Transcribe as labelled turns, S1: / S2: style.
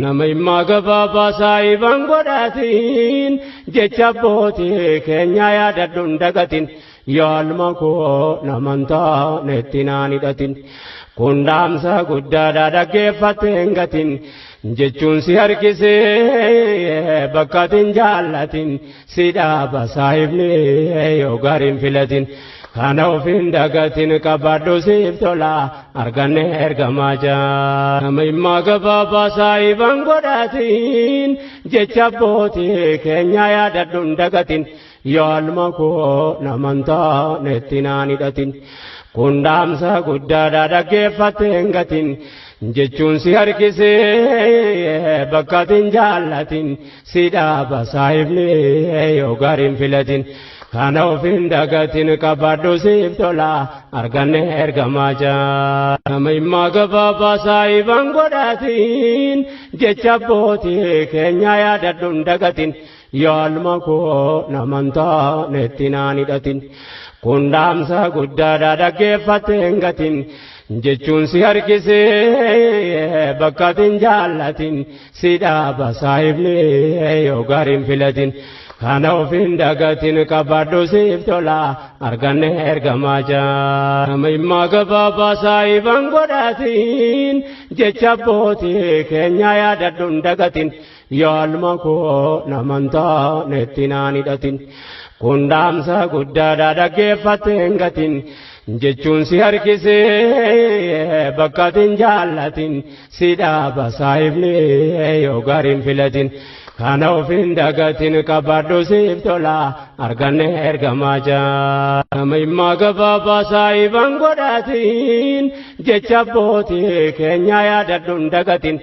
S1: nama immaa gabaabaa saayiban godhatiin jecha abbootii keenya yaadadhu hin dagatin yaalma koo namantaa netti naan hidhatin kun dhaamsa guddaadha dhaggeeffattee hin gatin jechuun si harkisee bakkatin jaallatin si dhaaba saayibni yoo gaarii hin filatin kana ofin dagatin qabadhu siif tola arganne ergamaa jaa nama immaa gabaabaa saayiban godhatiin jecha abbootii keenya yaadadhu hin dagatin yaalma koo namantaa netti naan hidhatin kun dhaamsa guddaadha dhaggeeffattee hin gatin jechuun si harkisee bakkatin jaallatin si dhaaba saayibni yoo gaarii hin filatin kana ofin dagatin qabadhu siif tola arganne ergamaa jaa nama immaa gabaabaa saayiban godhatiin jecha abbootii keenya yaadadhu hin dagatin yaalma koo namantaa netti naan hidhatin kun dhaamsa guddaadha dhaggeeffattee hin gatin jechuun si harkisee bakkatin jaallatin si dhaaba saayibni yoo gaarii hin filatin kana ofin dagatin qabadhu siif tola arganne ergamaa jaa nama immaa gabaabaa saayiban godhatiin jecha abbootii keenya yaadadhu hin dagatin yaalma koo namantaa netti naan hidhatin kun dhaamsa guddaadha dhaggeeffattee hin gatin jechuun si harkisee bakkatin jaallatin si dhaaba saayibni yoo gaarii hin filatin kana ofin dagatin qabadhu siif tola arganne ergamaa jaa nama immaa gabaabaa saayiban godhatiin jecha abbootii keenya yaadadhu hin dagatin